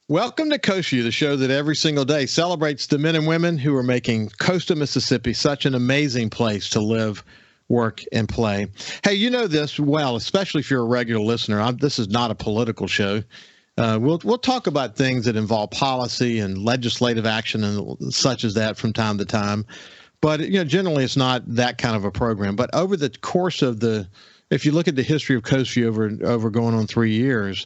Welcome to Coast Vue, the show that every single day celebrates the men and women who are making coastal Mississippi such an amazing place to live, work, and play. Hey, you know this well, especially if you're a regular listener. This is not a political show. We'll talk about things that involve policy and legislative action and such as that from time to time. But generally, it's not that kind of a program. But over the course of if you look at the history of Coast Vue over going on 3 years,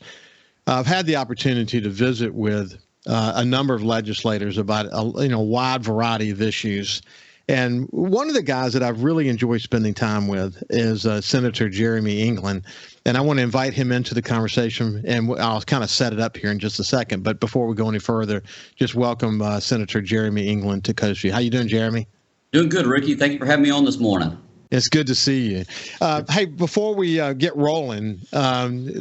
I've had the opportunity to visit with a number of legislators about a wide variety of issues. And one of the guys that I've really enjoyed spending time with is Senator Jeremy England. And I want to invite him into the conversation, and I'll kind of set it up here in just a second. But before we go any further, just welcome Senator Jeremy England to Coast Vue. How you doing, Jeremy? Doing good, Ricky. Thank you for having me on this morning. It's good to see you. Hey, before we get rolling,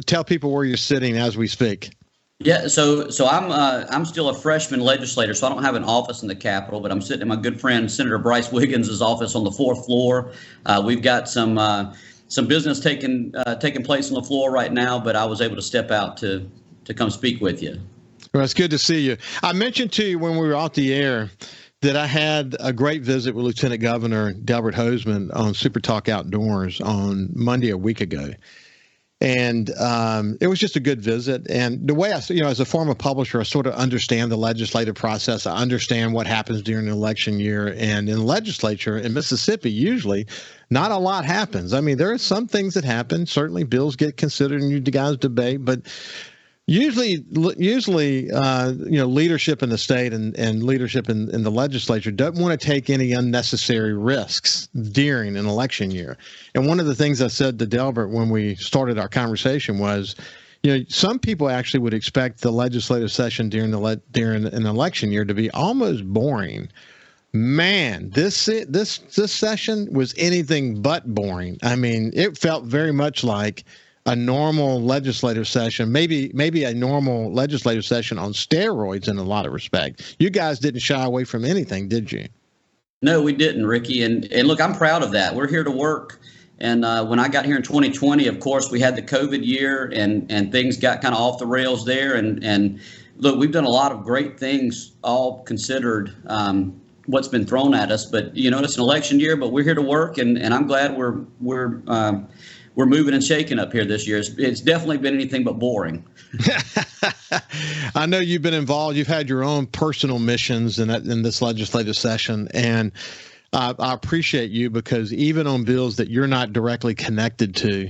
tell people where you're sitting as we speak. Yeah, so I'm still a freshman legislator, so I don't have an office in the Capitol, but I'm sitting in my good friend Senator Bryce Wiggins' office on the 4th floor. We've got some business taking place on the floor right now, but I was able to step out to come speak with you. Well, it's good to see you. I mentioned to you when we were off the air that I had a great visit with Lieutenant Governor Delbert Hosemann on SuperTalk Outdoors on Monday a week ago. And it was just a good visit. And the way as a former publisher, I sort of understand the legislative process. I understand what happens during an election year. And in the legislature in Mississippi, usually not a lot happens. I mean, there are some things that happen. Certainly bills get considered and you guys debate, but Usually, leadership in the state and leadership in the legislature doesn't want to take any unnecessary risks during an election year. And one of the things I said to Delbert when we started our conversation was, some people actually would expect the legislative session during an election year to be almost boring. Man, this session was anything but boring. I mean, it felt very much like a normal legislative session, maybe a normal legislative session on steroids in a lot of respect. You guys didn't shy away from anything, did you? No, we didn't, Ricky. And look, I'm proud of that. We're here to work. And when I got here in 2020, of course, we had the COVID year and things got kind of off the rails there. And look, we've done a lot of great things, all considered what's been thrown at us. But, it's an election year, but we're here to work. And I'm glad we're moving and shaking up here this year. It's definitely been anything but boring. I know you've been involved. You've had your own personal missions in this legislative session, and I appreciate you because even on bills that you're not directly connected to,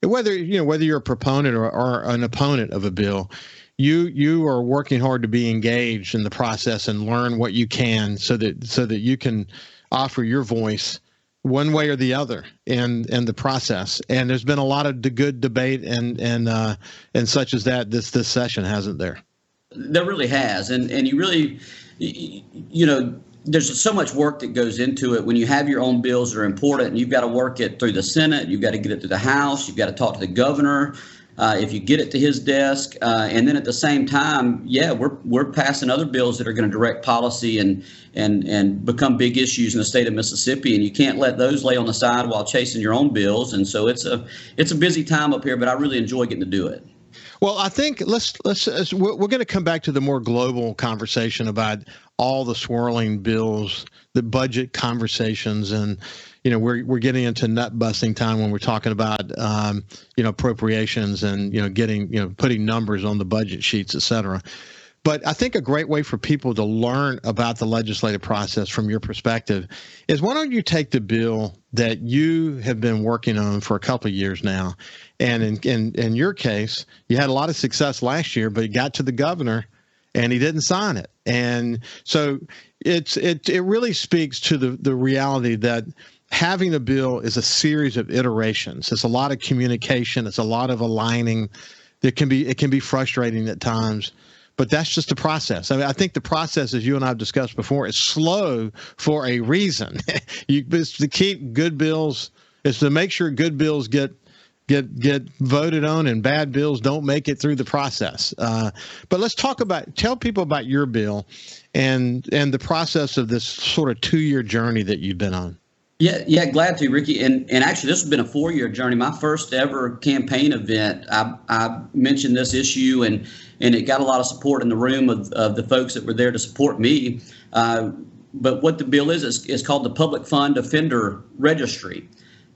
whether you're a proponent or an opponent of a bill, you are working hard to be engaged in the process and learn what you can so that you can offer your voice one way or the other in the process. And there's been a lot of good debate and such as that this session, hasn't there? There really has. And you really, there's so much work that goes into it when you have your own bills that are important and you've got to work it through the Senate, you've got to get it through the House, you've got to talk to the governor. If you get it to his desk, and then at the same time, we're passing other bills that are going to direct policy and become big issues in the state of Mississippi, and you can't let those lay on the side while chasing your own bills. And so it's a busy time up here, but I really enjoy getting to do it. Well, I think we're going to come back to the more global conversation about all the swirling bills, the budget conversations, and we're getting into nut busting time when we're talking about appropriations and putting numbers on the budget sheets, et cetera. But I think a great way for people to learn about the legislative process from your perspective is, why don't you take the bill that you have been working on for a couple of years now, and in your case, you had a lot of success last year, but it got to the governor and he didn't sign it. And so it really speaks to the reality that having a bill is a series of iterations. It's a lot of communication. It's a lot of aligning. It can be frustrating at times, but that's just the process. I mean, I think the process, as you and I have discussed before, is slow for a reason. It's to keep good bills. It's to make sure good bills get voted on and bad bills don't make it through the process. But let's tell people about your bill and the process of this sort of 2-year journey that you've been on. Yeah, glad to, Ricky. And actually, this has been a 4-year journey. My first ever campaign event, I mentioned this issue, and it got a lot of support in the room of the folks that were there to support me. But what the bill is called the Public Fund Offender Registry.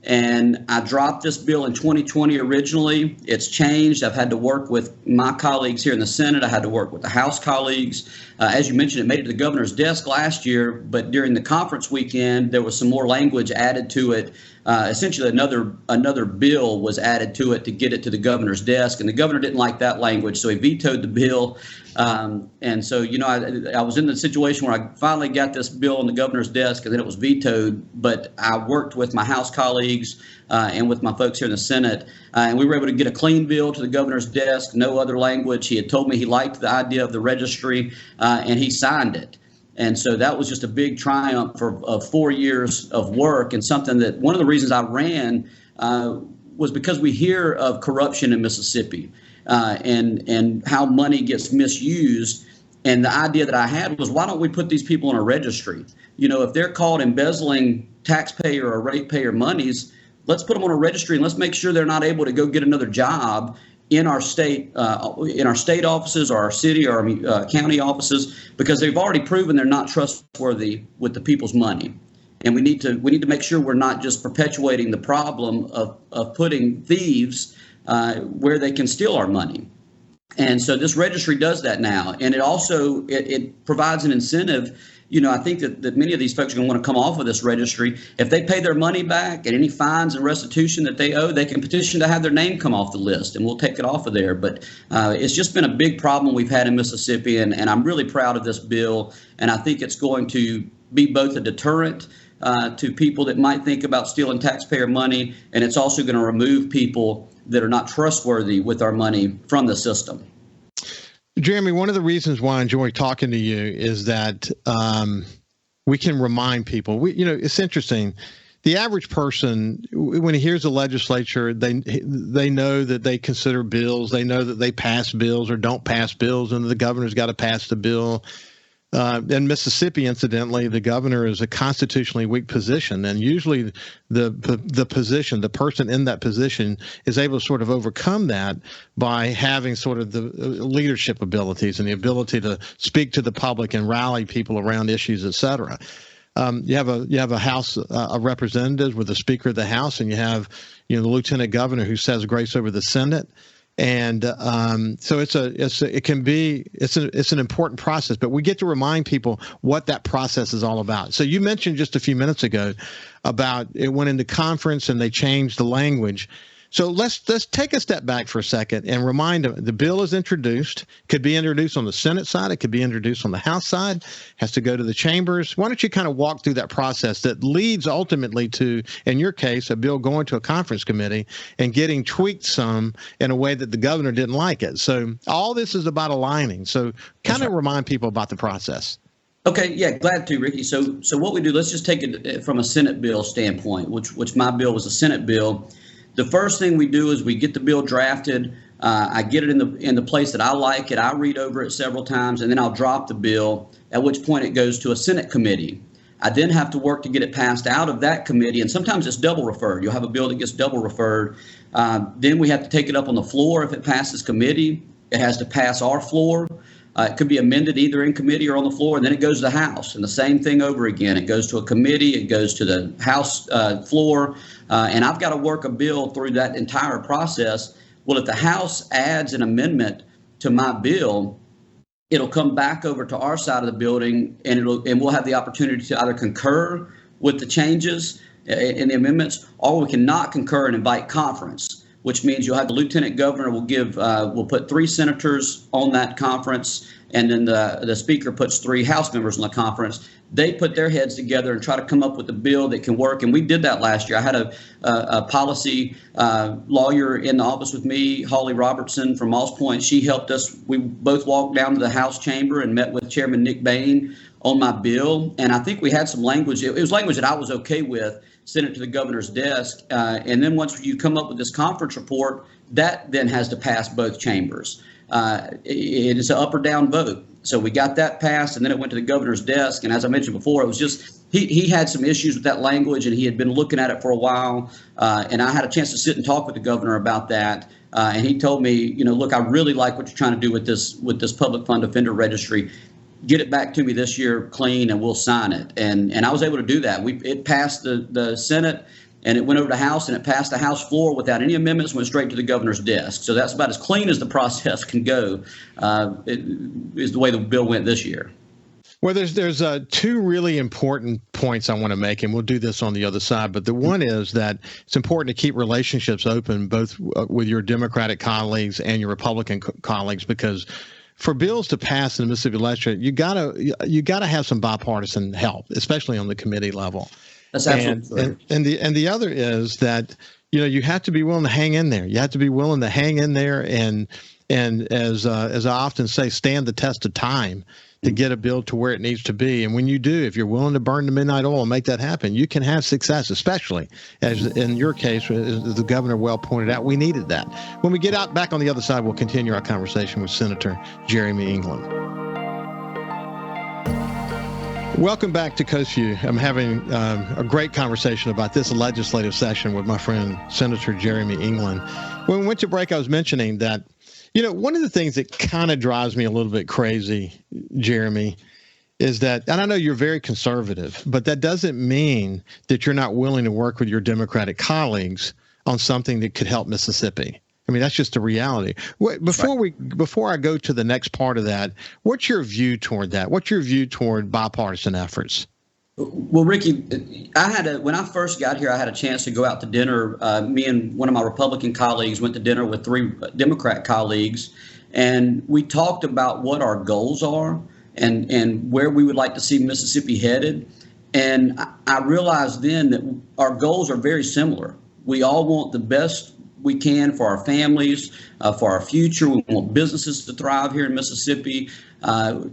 And I dropped this bill in 2020 originally. It's changed. I've had to work with my colleagues here in the Senate. I had to work with the House colleagues. As you mentioned, it made it to the governor's desk last year, but during the conference weekend, there was some more language added to it. Essentially, another bill was added to it to get it to the governor's desk, and the governor didn't like that language, so he vetoed the bill. And so, I was in the situation where I finally got this bill on the governor's desk, and then it was vetoed. But I worked with my House colleagues and with my folks here in the Senate, and we were able to get a clean bill to the governor's desk, no other language. He had told me he liked the idea of the registry, and he signed it. And so that was just a big triumph of 4 years of work, and something that one of the reasons I ran was because we hear of corruption in Mississippi and how money gets misused. And the idea that I had was, why don't we put these people in a registry? If they're caught embezzling taxpayer or ratepayer monies, let's put them on a registry and let's make sure they're not able to go get another job in our state offices or our city or our county offices, because they've already proven they're not trustworthy with the people's money. And we need to make sure we're not just perpetuating the problem of putting thieves where they can steal our money. And so this registry does that now, and it also it provides an incentive. I think that many of these folks are going to want to come off of this registry. If they pay their money back and any fines and restitution that they owe, they can petition to have their name come off the list, and we'll take it off of there. But it's just been a big problem we've had in Mississippi, and I'm really proud of this bill. And I think it's going to be both a deterrent to people that might think about stealing taxpayer money, and it's also going to remove people that are not trustworthy with our money from the system. Jeremy, one of the reasons why I enjoy talking to you is that we can remind people. It's interesting. The average person, when he hears the legislature, they know that they consider bills. They know that they pass bills or don't pass bills, and the governor's got to pass the bill. In Mississippi, incidentally, the governor is a constitutionally weak position, and usually the person in that position is able to sort of overcome that by having sort of the leadership abilities and the ability to speak to the public and rally people around issues, et cetera. You have a House of Representatives with the Speaker of the House, and you have the Lieutenant Governor who says grace over the Senate. And so it's an important process, but we get to remind people what that process is all about. So you mentioned just a few minutes ago about it went into conference and they changed the language. So let's take a step back for a second and remind them the bill is introduced, could be introduced on the Senate side, it could be introduced on the House side, has to go to the chambers. Why don't you kind of walk through that process that leads ultimately to, in your case, a bill going to a conference committee and getting tweaked some in a way that the governor didn't like it. So all this is about aligning. So kind of remind people about the process. Okay, yeah, glad to, Ricky. So what we do, let's just take it from a Senate bill standpoint, which my bill was a Senate bill. The first thing we do is we get the bill drafted. I get it in the place that I like it. I read over it several times, and then I'll drop the bill, at which point it goes to a Senate committee. I then have to work to get it passed out of that committee, and sometimes it's double referred. You'll have a bill that gets double referred. Then we have to take it up on the floor if it passes committee. It has to pass our floor. It could be amended either in committee or on the floor, and then it goes to the House, and the same thing over again. It goes to a committee, it goes to the House floor, and I've got to work a bill through that entire process. Well, if the House adds an amendment to my bill, it'll come back over to our side of the building, and we'll have the opportunity to either concur with the changes in the amendments, or we can not concur and invite conference, which means you'll have the lieutenant governor will put 3 senators on that conference, and then the speaker puts 3 House members on the conference. They put their heads together and try to come up with a bill that can work, and we did that last year. I had a policy lawyer in the office with me, Holly Robertson from Moss Point. She helped us. We both walked down to the House chamber and met with Chairman Nick Bain on my bill, and I think we had some language. It was language that I was okay with. Sent it to the governor's desk, and then once you come up with this conference report, that then has to pass both chambers. it is an up or down vote. So we got that passed, and then it went to the governor's desk. And as I mentioned before, it was just he had some issues with that language, and he had been looking at it for a while. And I had a chance to sit and talk with the governor about that. And he told me, look, I really like what you're trying to do with this public fund offender registry. Get it back to me this year clean, and we'll sign it. And I was able to do that. It passed the Senate, and it went over to the House, and it passed the House floor without any amendments, went straight to the governor's desk. So that's about as clean as the process can go, is the way the bill went this year. Well, there's two really important points I want to make, and we'll do this on the other side. But the one is that it's important to keep relationships open, both with your Democratic colleagues and your Republican colleagues, because for bills to pass in the Mississippi legislature, you gotta have some bipartisan help, especially on the committee level. That's absolutely true. And the other is that you have to be willing to hang in there. You have to be willing to hang in there and as I often say, stand the test of time to get a bill to where it needs to be. And when you do, if you're willing to burn the midnight oil and make that happen, you can have success, especially as in your case, as the governor well pointed out, we needed that. When we get out back on the other side, we'll continue our conversation with Senator Jeremy England. Welcome back to Coast Vue. I'm having a great conversation about this legislative session with my friend, Senator Jeremy England. When we went to break, I was mentioning that one of the things that kind of drives me a little bit crazy, Jeremy, is that, and I know you're very conservative, but that doesn't mean that you're not willing to work with your Democratic colleagues on something that could help Mississippi. I mean, that's just the reality. Before I go to the next part of that, what's your view toward that? What's your view toward bipartisan efforts? Well, Ricky, when I first got here, I had a chance to go out to dinner. Me and one of my Republican colleagues went to dinner with 3 Democrat colleagues, and we talked about what our goals are and where we would like to see Mississippi headed. And I realized then that our goals are very similar. We all want the best we can for our families, for our future. We want businesses to thrive here in Mississippi.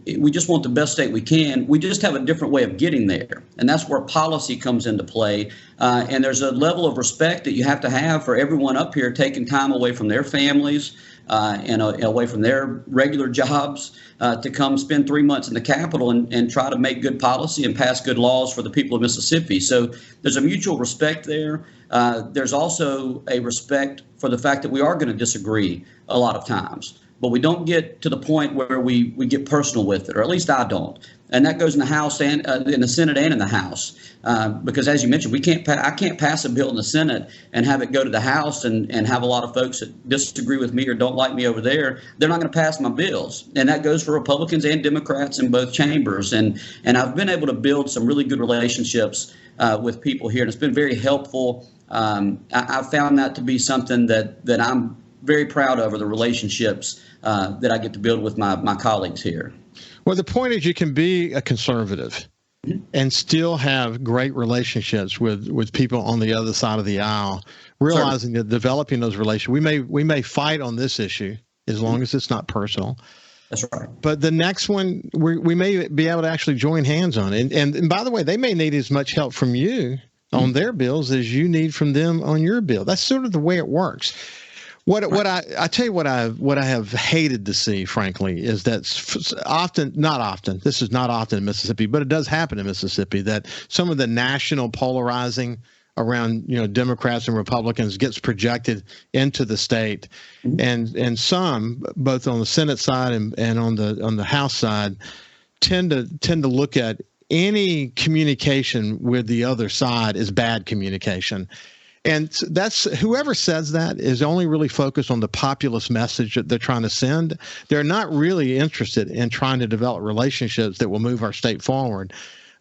We just want the best state we can. We just have a different way of getting there. And that's where policy comes into play. And there's a level of respect that you have to have for everyone up here taking time away from their families and away from their regular jobs to come spend 3 months in the Capitol and try to make good policy and pass good laws for the people of Mississippi. So there's a mutual respect there. There's also a respect for the fact that we are going to disagree a lot of times, but we don't get to the point where we get personal with it, or at least I don't. And that goes in the House and in the Senate and in the House, because as you mentioned, I can't pass a bill in the Senate and have it go to the House and have a lot of folks that disagree with me or don't like me over there. They're not going to pass my bills, and that goes for Republicans and Democrats in both chambers. And I've been able to build some really good relationships with people here, and it's been very helpful. I found that to be something that I'm very proud of, are the relationships that I get to build with my colleagues here. Well, the point is you can be a conservative and still have great relationships with people on the other side of the aisle, realizing that developing those relations, we may fight on this issue as long as it's not personal. That's right. But the next one, we may be able to actually join hands on it. And by the way, they may need as much help from you on their bills as you need from them on your bill. That's sort of the way it works. What I tell you what I have hated to see, frankly, is that not often, this is not often in Mississippi, but it does happen in Mississippi, that some of the national polarizing around Democrats and Republicans gets projected into the state, and some, both on the Senate side and on the House side, tend to look at any communication with the other side as bad communication. And that's, whoever says that is only really focused on the populist message that they're trying to send. They're not really interested in trying to develop relationships that will move our state forward.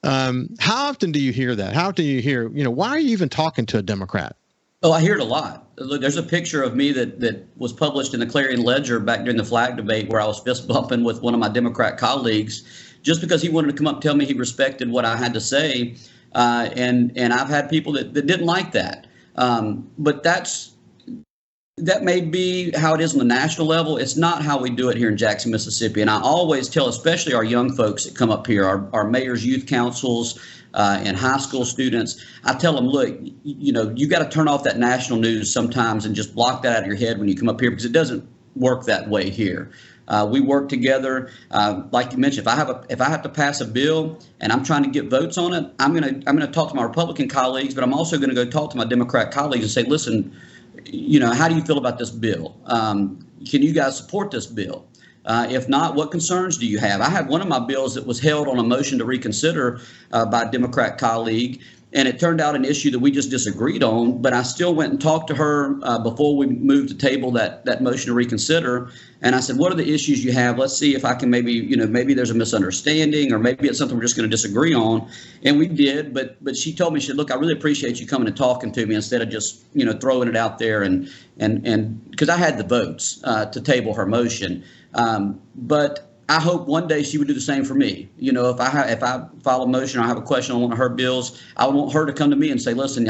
How often do you hear that? How often do you hear, why are you even talking to a Democrat? Oh, I hear it a lot. Look, there's a picture of me that was published in the Clarion Ledger back during the flag debate where I was fist bumping with one of my Democrat colleagues just because he wanted to come up and tell me he respected what I had to say. And I've had people that didn't like that. But that may be how it is on the national level. It's not how we do it here in Jackson, Mississippi. And I always tell, especially our young folks that come up here, our mayor's youth councils and high school students, I tell them, look, you got to turn off that national news sometimes and just block that out of your head when you come up here, because it work that way here. We work together. Like you mentioned, if I have to pass a bill and I'm trying to get votes on it, I'm gonna talk to my Republican colleagues, but I'm also going to go talk to my Democrat colleagues and say, listen, how do you feel about this bill? Can you guys support this bill? If not, what concerns do you have? I had one of my bills that was held on a motion to reconsider by a Democrat colleague, and it turned out an issue that we just disagreed on, but I still went and talked to her before we moved to table that motion to reconsider. And I said, what are the issues you have? Let's see if I can maybe there's a misunderstanding, or maybe it's something we're just going to disagree on. And we did, but she told me, she said, look, I really appreciate you coming and talking to me instead of just, throwing it out there and because I had the votes to table her motion. But I hope one day she would do the same for me. If I file a motion or I have a question on one of her bills, I would want her to come to me and say, listen,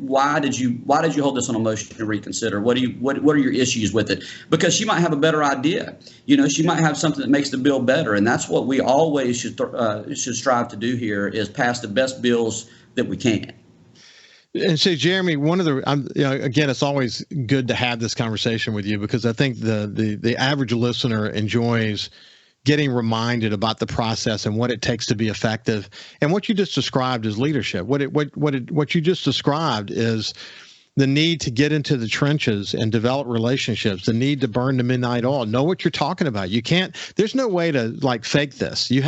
why did you hold this on a motion to reconsider? What are your issues with it? Because she might have a better idea. She might have something that makes the bill better. And that's what we always should strive to do here, is pass the best bills that we can. And so, Jeremy, again, it's always good to have this conversation with you, because I think the average listener enjoys getting reminded about the process and what it takes to be effective. And what you just described is leadership. What you just described is the need to get into the trenches and develop relationships, the need to burn the midnight oil, know what you're talking about. There's no way to fake this. You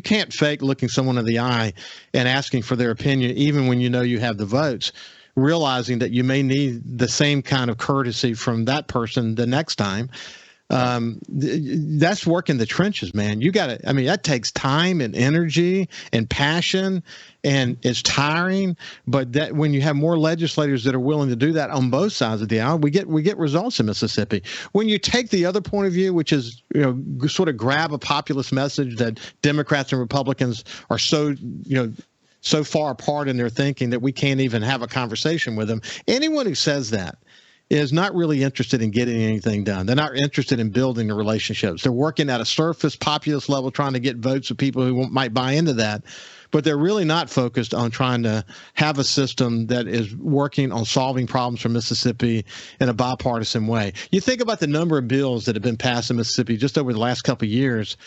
can't fake looking someone in the eye and asking for their opinion, even when you have the votes, realizing that you may need the same kind of courtesy from that person the next time. That's work in the trenches, man. That takes time and energy and passion, and it's tiring. But that when you have more legislators that are willing to do that on both sides of the aisle, we get results in Mississippi. When you take the other point of view, which is sort of grab a populist message that Democrats and Republicans are so far apart in their thinking that we can't even have a conversation with them. Anyone who says that is not really interested in getting anything done. They're not interested in building the relationships. They're working at a surface populist level, trying to get votes of people who might buy into that. But they're really not focused on trying to have a system that is working on solving problems for Mississippi in a bipartisan way. You think about the number of bills that have been passed in Mississippi just over the last couple of years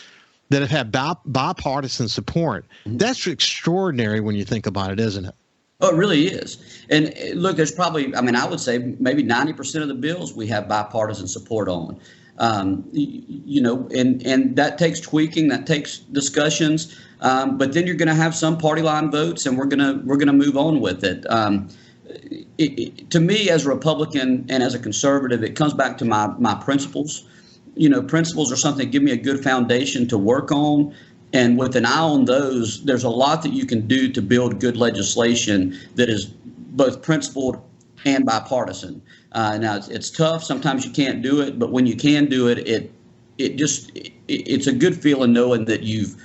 that have had bipartisan support. That's extraordinary when you think about it, isn't it? Oh, it really is. And look, there's probably, I would say maybe 90% of the bills we have bipartisan support on. And that takes tweaking, that takes discussions. But then you're going to have some party line votes, and we're gonna move on with it. To me, as a Republican and as a conservative, it comes back to my principles. Principles are something that give me a good foundation to work on. And with an eye on those, there's a lot that you can do to build good legislation that is both principled and bipartisan. Now, it's tough. Sometimes you can't do it, but when you can do it, it's a good feeling knowing that you've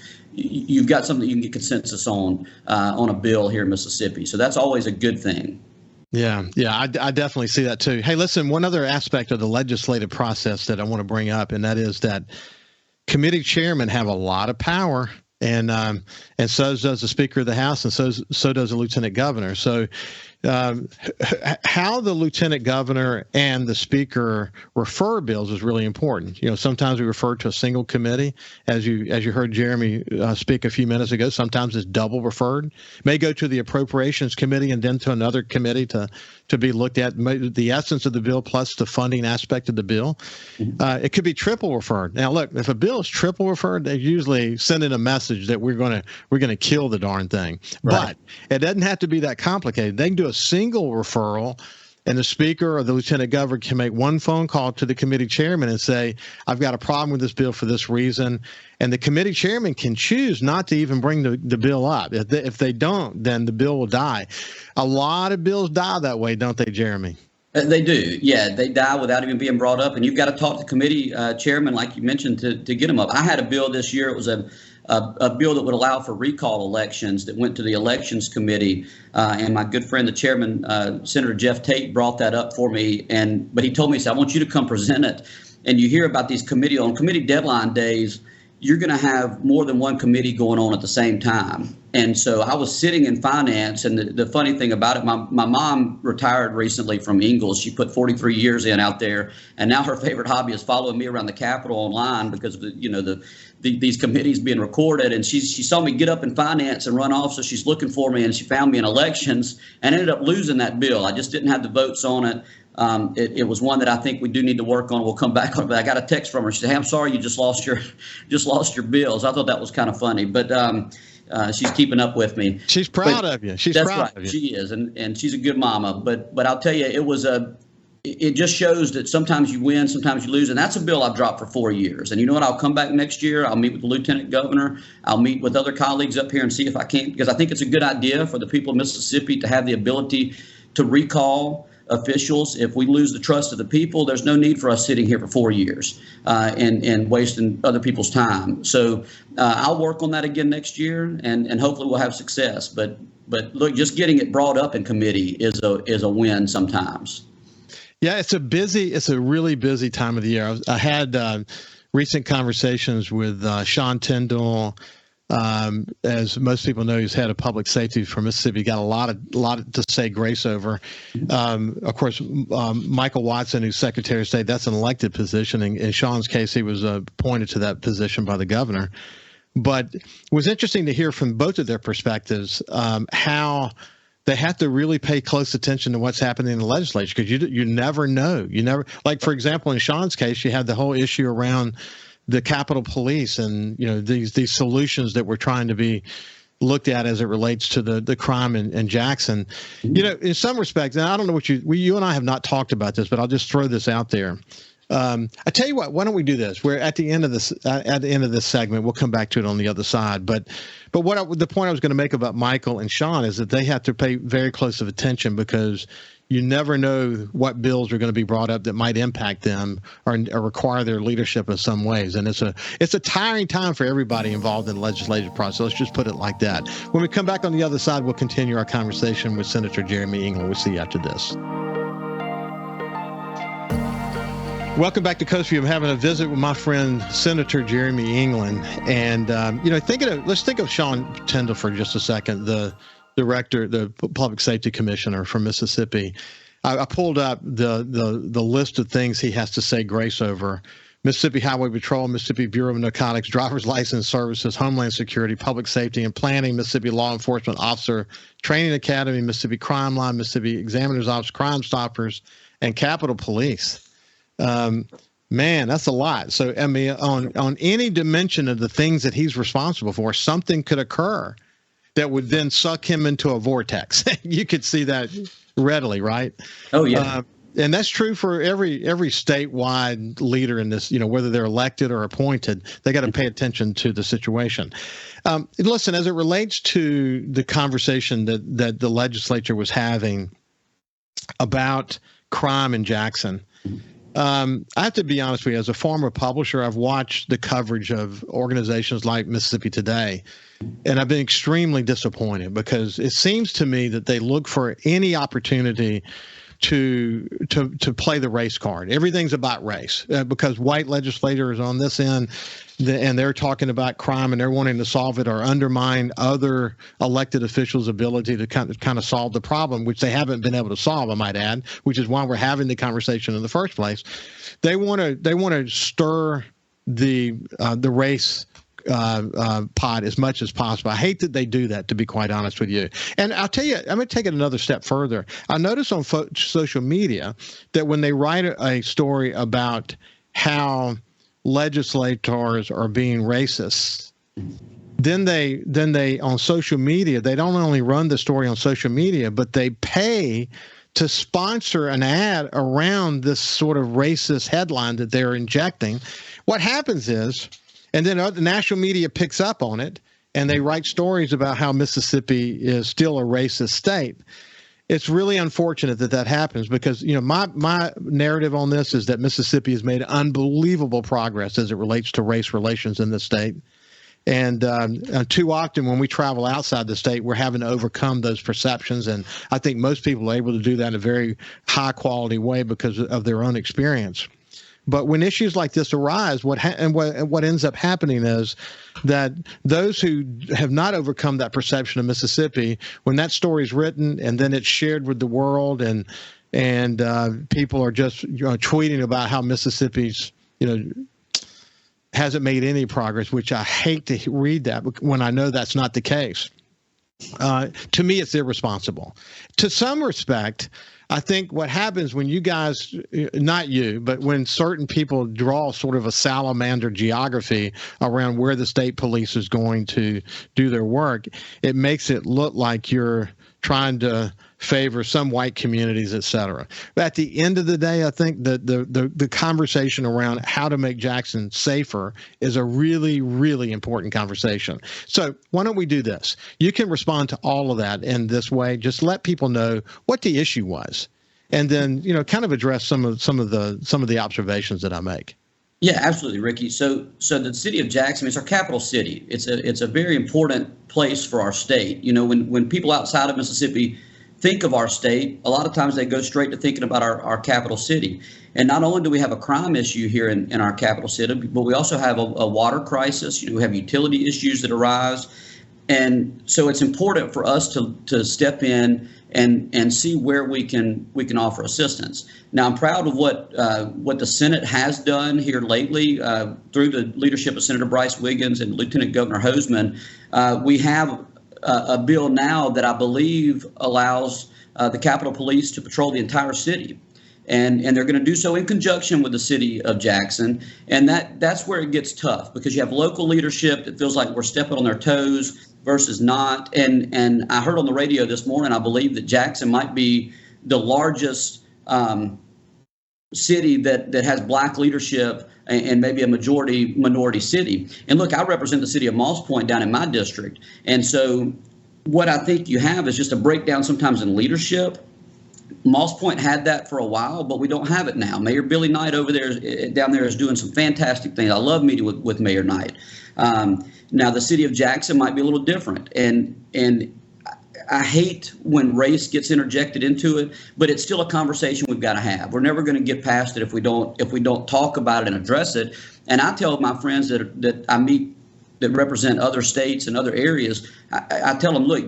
got something that you can get consensus on a bill here in Mississippi. So that's always a good thing. Yeah, I definitely see that too. Hey, listen, one other aspect of the legislative process that I want to bring up, and that is that committee chairmen have a lot of power, and so does the Speaker of the House, and so does the Lieutenant Governor. So how the Lieutenant Governor and the Speaker refer bills is really important. Sometimes we refer to a single committee, as you heard Jeremy speak a few minutes ago. Sometimes it's double referred. May go to the Appropriations Committee and then to another committee to be looked at, the essence of the bill plus the funding aspect of the bill. It could be triple referred. Now, look, if a bill is triple referred, they usually send in a message that we're going to kill the darn thing. Right. But it doesn't have to be that complicated. They can do a single referral, and the Speaker or the Lieutenant Governor can make one phone call to the committee chairman and say, I've got a problem with this bill for this reason. And the committee chairman can choose not to even bring the bill up. If they don't, then the bill will die. A lot of bills die that way, don't they, Jeremy? They do. Yeah, they die without even being brought up. And you've got to talk to the committee chairman, like you mentioned, to get them up. I had a bill this year. It was a bill that would allow for recall elections that went to the Elections Committee. And my good friend, the chairman, Senator Jeff Tate, brought that up for me. But he told me, he said, I want you to come present it. And you hear about these committee deadline days, you're going to have more than one committee going on at the same time. And so I was sitting in finance, and the funny thing about it, my mom retired recently from Ingalls. She put 43 years in out there, and now her favorite hobby is following me around the Capitol online because of these committees being recorded. And she saw me get up in finance and run off, so she's looking for me, and she found me in elections and ended up losing that bill. I just didn't have the votes on it. It was one that I think we do need to work on. We'll come back on it. But I got a text from her. She said, "Hey, I'm sorry you just lost your bills." I thought that was kind of funny, but she's keeping up with me. She's proud of you. She's proud of you. She is, and she's a good mama. But I'll tell you, it just shows that sometimes you win, sometimes you lose, and that's a bill I've dropped for 4 years. And you know what? I'll come back next year. I'll meet with the lieutenant governor. I'll meet with other colleagues up here and see if I can, because I think it's a good idea for the people of Mississippi to have the ability to recall officials. If we lose the trust of the people, there's no need for us sitting here for 4 years and wasting other people's time. So I'll work on that again next year, and hopefully we'll have success. But look, just getting it brought up in committee is a win sometimes. Yeah, it's a really busy time of the year. I had recent conversations with Sean Tyndall. As most people know, he's head of public safety for Mississippi. Got a lot to say grace over. Of course, Michael Watson, who's Secretary of State, that's an elected position. In Sean's case, he was appointed to that position by the governor. But it was interesting to hear from both of their perspectives how they have to really pay close attention to what's happening in the legislature, because you never know. You never, like, for example, in Sean's case, you had the whole issue around the Capitol Police and, these solutions that were trying to be looked at as it relates to the crime in Jackson. In some respects, and I don't know what you and I have not talked about this, but I'll just throw this out there. I tell you what, why don't we do this? We're at the end of this segment. We'll come back to it on the other side. But the point I was going to make about Michael and Sean is that they have to pay very close of attention, because you never know what bills are going to be brought up that might impact them or require their leadership in some ways. And it's a tiring time for everybody involved in the legislative process. Let's just put it like that. When we come back on the other side, we'll continue our conversation with Senator Jeremy England. We'll see you after this. Welcome back to Coast Vue. I'm having a visit with my friend Senator Jeremy England, and let's think of Sean Tyndall for just a second, the director, the Public Safety Commissioner from Mississippi. I pulled up the list of things he has to say grace over: Mississippi Highway Patrol, Mississippi Bureau of Narcotics, Driver's License Services, Homeland Security, Public Safety and Planning, Mississippi Law Enforcement Officer Training Academy, Mississippi Crime Line, Mississippi Examiner's Office, Crime Stoppers, and Capitol Police. Man, that's a lot. So, I mean, on any dimension of the things that he's responsible for, something could occur that would then suck him into a vortex. You could see that readily, right? Oh, yeah. And that's true for every statewide leader in this, whether they're elected or appointed. They got to pay attention to the situation. Listen, as it relates to the conversation that the legislature was having about crime in Jackson, I have to be honest with you, as a former publisher, I've watched the coverage of organizations like Mississippi Today, and I've been extremely disappointed, because it seems to me that they look for any opportunity to play the race card. Everything's about race, because white legislators on this end, and they're talking about crime and they're wanting to solve it or undermine other elected officials' ability to kind of solve the problem, which they haven't been able to solve, I might add, which is why we're having the conversation in the first place. They want to stir the race pot as much as possible. I hate that they do that, to be quite honest with you. And I'll tell you, I'm going to take it another step further. I notice on social media that when they write a story about how legislators are being racist, then they on social media, they don't only run the story on social media, but they pay to sponsor an ad around this sort of racist headline that they're injecting. What happens is, and then the national media picks up on it, and they write stories about how Mississippi is still a racist state. It's really unfortunate that happens, because my narrative on this is that Mississippi has made unbelievable progress as it relates to race relations in the state. And too often when we travel outside the state, we're having to overcome those perceptions. And I think most people are able to do that in a very high quality way because of their own experience. But when issues like this arise, what ends up happening is that those who have not overcome that perception of Mississippi, when that story is written and then it's shared with the world, and people are just tweeting about how Mississippi's hasn't made any progress, which I hate to read that when I know that's not the case. To me, it's irresponsible. To some respect, I think what happens when you guys, not you, but when certain people draw sort of a salamander geography around where the state police is going to do their work, it makes it look like you're trying to favor some white communities, et cetera. But at the end of the day, I think that the conversation around how to make Jackson safer is a really, really important conversation. So why don't we do this? You can respond to all of that in this way. Just let people know what the issue was, and then kind of address some of the observations that I make. Yeah, absolutely, Ricky. So the city of Jackson, it's our capital city. It's a very important place for our state. When people outside of Mississippi think of our state, a lot of times they go straight to thinking about our capital city. And not only do we have a crime issue here in our capital city, but we also have a water crisis. We have utility issues that arise. And so it's important for us to step in and see where we can offer assistance. Now, I'm proud of what the Senate has done here lately through the leadership of Senator Bryce Wiggins and Lieutenant Governor Hoseman. We have a bill now that I believe allows the Capitol Police to patrol the entire city. And they're going to do so in conjunction with the city of Jackson. And that's where it gets tough, because you have local leadership that feels like we're stepping on their toes versus not. And I heard on the radio this morning, I believe that Jackson might be the largest city that has black leadership and maybe a minority city. And look, I represent the city of Moss Point down in my district. And so what I think you have is just a breakdown sometimes in leadership. Moss Point had that for a while, but we don't have it now. Mayor Billy Knight down there is doing some fantastic things. I love meeting with Mayor Knight. Now, the city of Jackson might be a little different. And I hate when race gets interjected into it, but it's still a conversation we've got to have. We're never going to get past it if we don't talk about it and address it. And I tell my friends that I meet that represent other states and other areas, I tell them, look,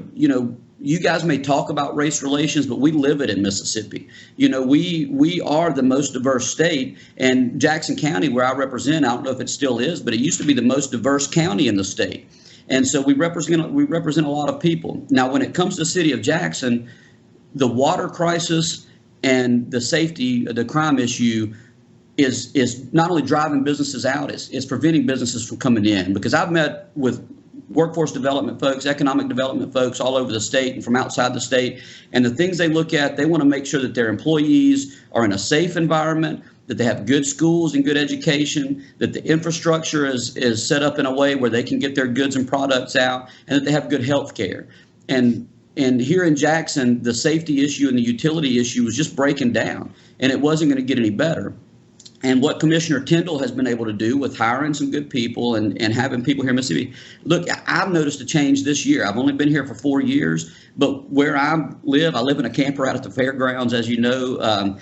you guys may talk about race relations, but we live it in Mississippi. We are the most diverse state, and Jackson County, where I represent, I don't know if it still is, but it used to be the most diverse county in the state. And so we represent a lot of people. Now, when it comes to the city of Jackson, the water crisis and the crime issue is not only driving businesses out, it's preventing businesses from coming in. Because I've met with workforce development folks, economic development folks all over the state and from outside the state, and the things they look at, they want to make sure that their employees are in a safe environment, that they have good schools and good education, that the infrastructure is set up in a way where they can get their goods and products out, and that they have good health care. And here in Jackson, the safety issue and the utility issue was just breaking down, and it wasn't going to get any better. And what Commissioner Tyndall has been able to do with hiring some good people and having people here in Mississippi, look, I've noticed a change this year. I've only been here for 4 years, but where I live in a camper out at the fairgrounds, as you know.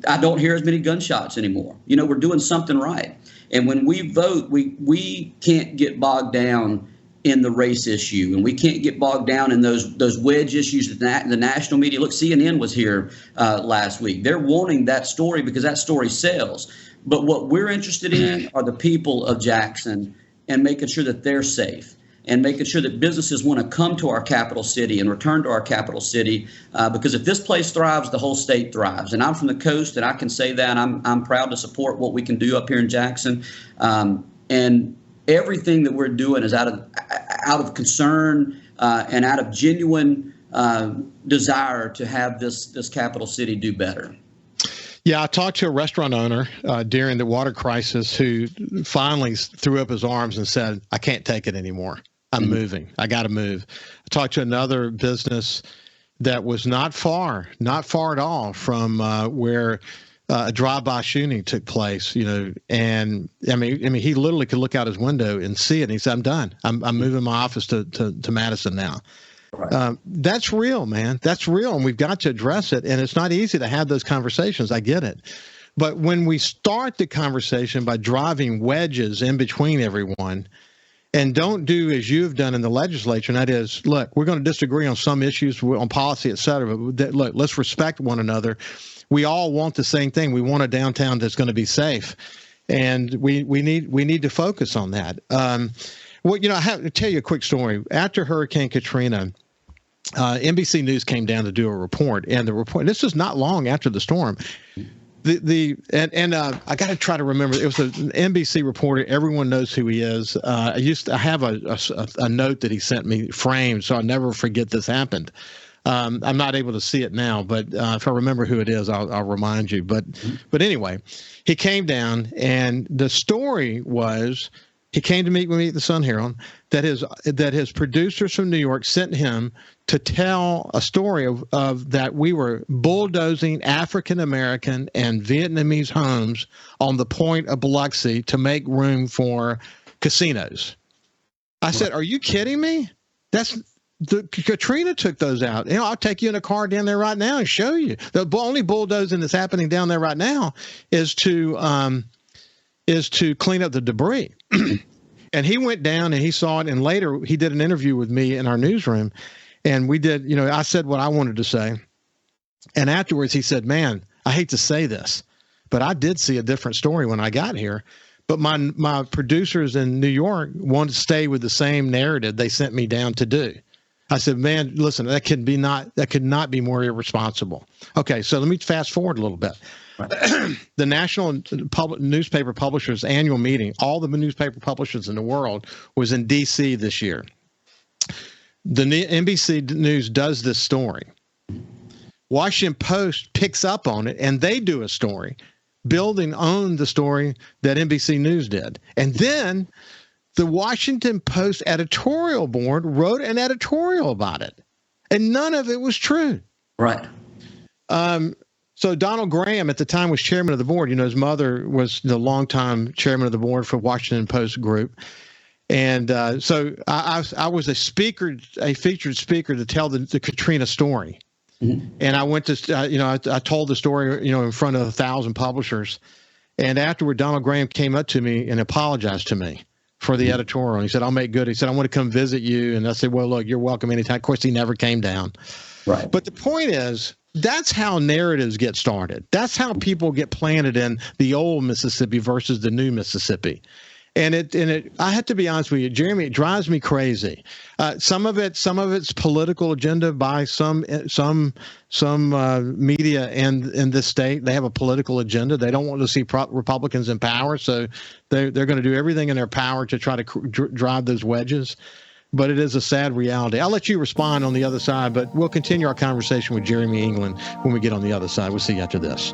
I don't hear as many gunshots anymore. We're doing something right. And when we vote, we can't get bogged down in the race issue, and we can't get bogged down in those wedge issues that the national media. Look, CNN was here last week. They're wanting that story because that story sells. But what we're interested in are the people of Jackson and making sure that they're safe and making sure that businesses want to come to our capital city and return to our capital city, because if this place thrives, the whole state thrives. And I'm from the coast, and I can say that I'm proud to support what we can do up here in Jackson. And everything that we're doing is out of concern and out of genuine desire to have this capital city do better. Yeah, I talked to a restaurant owner during the water crisis who finally threw up his arms and said, I can't take it anymore. I'm moving. I got to move. I talked to another business that was not far at all from where a drive-by shooting took place, and I mean, he literally could look out his window and see it. And he said, I'm done. I'm moving my office to Madison now. Right. That's real, man. That's real. And we've got to address it. And it's not easy to have those conversations. I get it. But when we start the conversation by driving wedges in between everyone, and don't do as you've done in the legislature, and that is, look, we're going to disagree on some issues on policy, et cetera, but look, let's respect one another. We all want the same thing. We want a downtown that's going to be safe, and we need to focus on that. Well, I have to tell you a quick story. After Hurricane Katrina, NBC News came down to do a report, and the report, this was not long after the storm. I got to try to remember. It was an NBC reporter. Everyone knows who he is. I have a note that he sent me framed, so I'll never forget this happened. I'm not able to see it now, but if I remember who it is, I'll remind you. But anyway, he came down, and the story was he came to meet with me at the Sun Herald that his producers from New York sent him to tell a story of that we were bulldozing African American and Vietnamese homes on the point of Biloxi to make room for casinos. I said, "Are you kidding me? Katrina took those out. I'll take you in a car down there right now and show you. The only bulldozing that's happening down there right now is to clean up the debris." And he went down and he saw it. And later he did an interview with me in our newsroom. And we did, I said what I wanted to say. And afterwards he said, "Man, I hate to say this, but I did see a different story when I got here. But my producers in New York wanted to stay with the same narrative they sent me down to do." I said, "Man, listen, that could not be more irresponsible." Okay, so let me fast forward a little bit. The National Newspaper Publishers Annual Meeting, all the newspaper publishers in the world, was in D.C. this year. The NBC News does this story. Washington Post picks up on it, and they do a story building on the story that NBC News did. And then the Washington Post editorial board wrote an editorial about it, and none of it was true. Right. So Donald Graham at the time was chairman of the board. His mother was the longtime chairman of the board for Washington Post Group. And so I was a featured speaker to tell the Katrina story. Mm-hmm. And I went to, I told the story, in front of 1,000 publishers. And afterward, Donald Graham came up to me and apologized to me for the editorial. And he said, "I'll make good." He said, "I want to come visit you." And I said, "Well, look, you're welcome anytime." Of course, he never came down. Right. But the point is, that's how narratives get started. That's how people get planted in the old Mississippi versus the new Mississippi. And I have to be honest with you, Jeremy, it drives me crazy. Some of it's political agenda by some media in this state. They have a political agenda. They don't want to see Republicans in power, so they're going to do everything in their power to try to drive those wedges. But it is a sad reality. I'll let you respond on the other side, but we'll continue our conversation with Jeremy England when we get on the other side. We'll see you after this.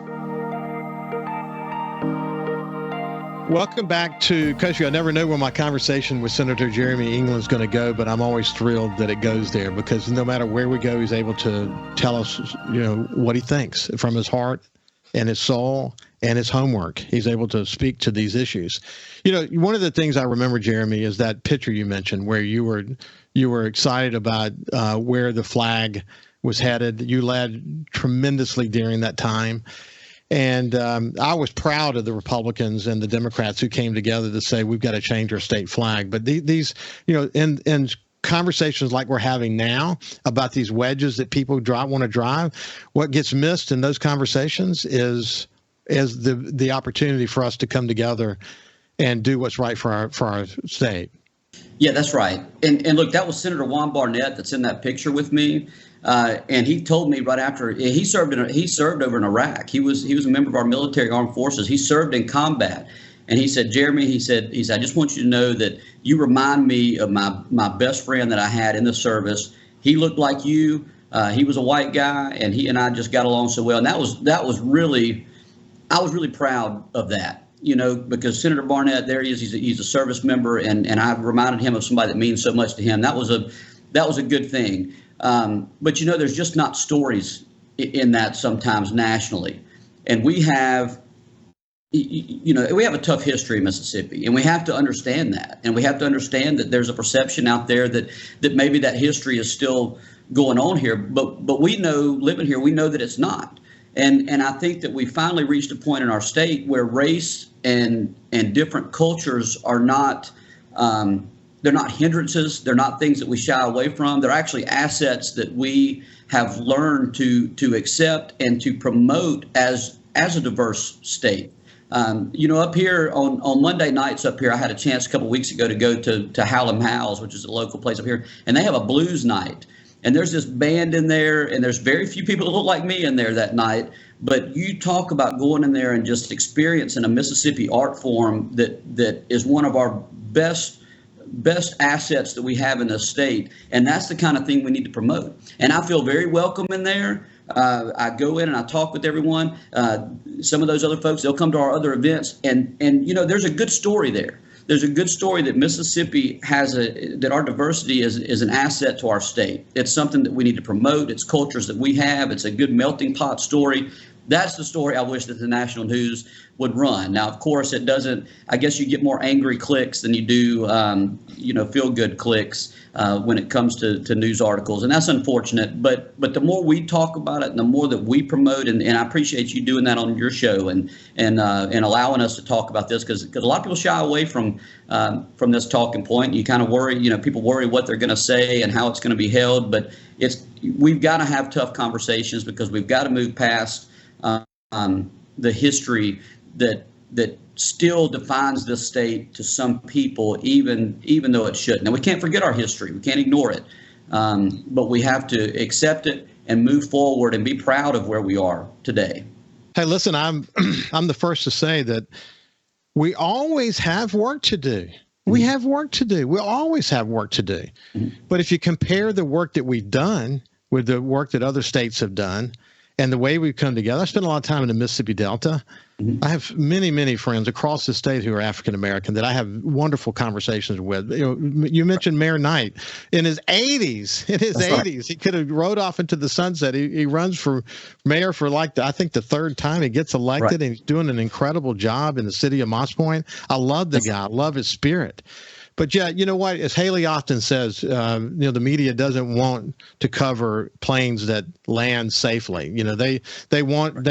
Welcome back to Coast Vue. I never know where my conversation with Senator Jeremy England is going to go, but I'm always thrilled that it goes there, because no matter where we go, he's able to tell us, what he thinks from his heart and his soul and his homework. He's able to speak to these issues. One of the things I remember, Jeremy, is that picture you mentioned where you were excited about where the flag was headed. You led tremendously during that time. And I was proud of the Republicans and the Democrats who came together to say we've got to change our state flag. But these, in conversations like we're having now about these wedges that people want to drive, what gets missed in those conversations is the opportunity for us to come together and do what's right for our state. Yeah, that's right. And look, that was Senator Juan Barnett that's in that picture with me. And he told me right after he served over in Iraq. He was a member of our military armed forces. He served in combat. And he said, "Jeremy," he said, "I just want you to know that you remind me of my best friend that I had in the service. He looked like you. He was a white guy, and he and I just got along so well." And I was really proud of that. Because Senator Barnett, there he is. He's a service member, and I reminded him of somebody that means so much to him. That was a good thing. But there's just not stories in that sometimes nationally, and we have a tough history in Mississippi, and we have to understand that, and we have to understand that there's a perception out there that maybe that history is still going on here, but we know, living here, we know that it's not. And I think that we finally reached a point in our state where race and different cultures are not they're not hindrances. They're not things that we shy away from. They're actually assets that we have learned to accept and to promote as a diverse state. Up here on Monday nights up here, I had a chance a couple weeks ago to go to Howlin' Hal's, which is a local place up here, and they have a blues night. And there's this band in there, and there's very few people that look like me in there that night. But you talk about going in there and just experiencing a Mississippi art form that is one of our best assets that we have in the state. And that's the kind of thing we need to promote. And I feel very welcome in there. I go in and I talk with everyone. Some of those other folks, they'll come to our other events. And there's a good story there. There's a good story that Mississippi that our diversity is an asset to our state. It's something that we need to promote. It's cultures that we have. It's a good melting pot story. That's the story I wish that the national news would run. Now, of course, it doesn't. I guess you get more angry clicks than you do, feel good clicks when it comes to news articles, and that's unfortunate. But the more we talk about it, and the more that we promote, and I appreciate you doing that on your show and allowing us to talk about this, because a lot of people shy away from this talking point. You kind of worry, people worry what they're going to say and how it's going to be held. But we've got to have tough conversations because we've got to move past the history that still defines this state to some people, even though it shouldn't. And we can't forget our history. We can't ignore it. But we have to accept it and move forward and be proud of where we are today. Hey, listen, I'm the first to say that we always have work to do. We have work to do. We always have work to do. Mm-hmm. But if you compare the work that we've done with the work that other states have done, and the way we've come together, I spent a lot of time in the Mississippi Delta. Mm-hmm. I have many, many friends across the state who are African American that I have wonderful conversations with. You mentioned Mayor Knight in his 80s. Right. He could have rode off into the sunset. He runs for mayor for I think the third time he gets elected, right. And he's doing an incredible job in the city of Moss Point. I love the guy. I love his spirit. But yeah, you know what? As Haley often says, the media doesn't want to cover planes that land safely. They want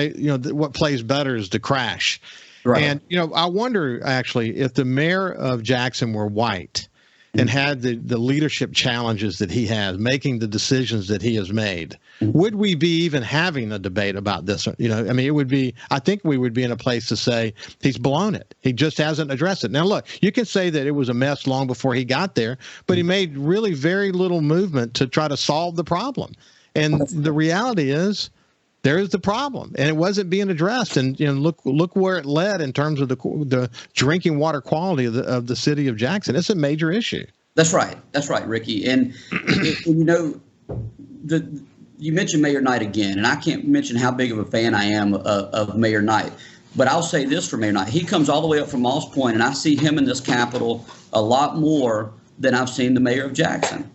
what plays better is to crash. Right. And I wonder actually if the mayor of Jackson were white and had the leadership challenges that he has, making the decisions that he has made, would we be even having a debate about this? It would be, I think we would be in a place to say he's blown it. He just hasn't addressed it. Now, look, you can say that it was a mess long before he got there, but he made really very little movement to try to solve the problem. And the reality is, there is the problem, and it wasn't being addressed. And look where it led in terms of the drinking water quality of the city of Jackson. It's a major issue. That's right, Ricky. And you mentioned Mayor Knight again, and I can't mention how big of a fan I am of Mayor Knight. But I'll say this for Mayor Knight: he comes all the way up from Moss Point, and I see him in this capital a lot more than I've seen the mayor of Jackson.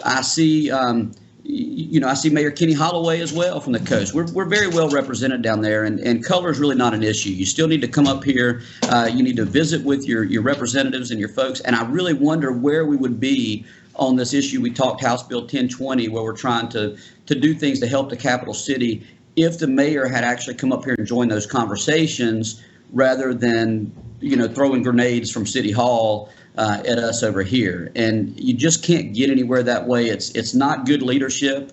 I see. I see Mayor Kenny Holloway as well from the coast. We're very well represented down there, and color is really not an issue. You still need to come up here. You need to visit with your representatives and your folks. And I really wonder where we would be on this issue. We talked House Bill 1020, where we're trying to do things to help the capital city, if the mayor had actually come up here and joined those conversations rather than throwing grenades from City Hall at us over here. And you just can't get anywhere that way. It's not good leadership.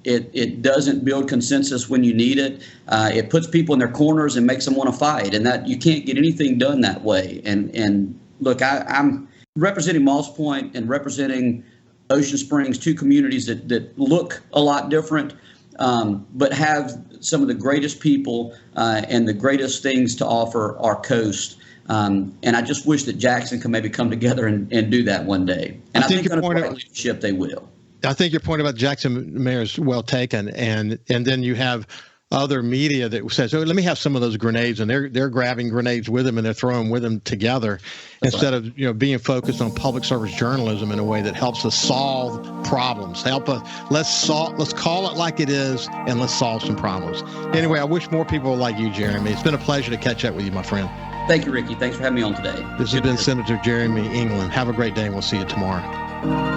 It doesn't build consensus when you need it. It puts people in their corners and makes them want to fight, and that you can't get anything done that way. And look, I'm representing Moss Point and representing Ocean Springs, two communities that look a lot different, but have some of the greatest people and the greatest things to offer our coast. And I just wish that Jackson could maybe come together and do that one day. And I think under the right leadership, they will. I think your point about Jackson mayor is well taken. And then you have other media that says, "Oh, let me have some of those grenades," and they're grabbing grenades with them and they're throwing with them together. That's instead right. of being focused on public service journalism in a way that helps us solve problems. Let's call it like it is, and let's solve some problems. Anyway, I wish more people were like you, Jeremy. It's been a pleasure to catch up with you, my friend. Thank you, Ricky. Thanks for having me on today. This has been Senator Jeremy England. Have a great day, and we'll see you tomorrow.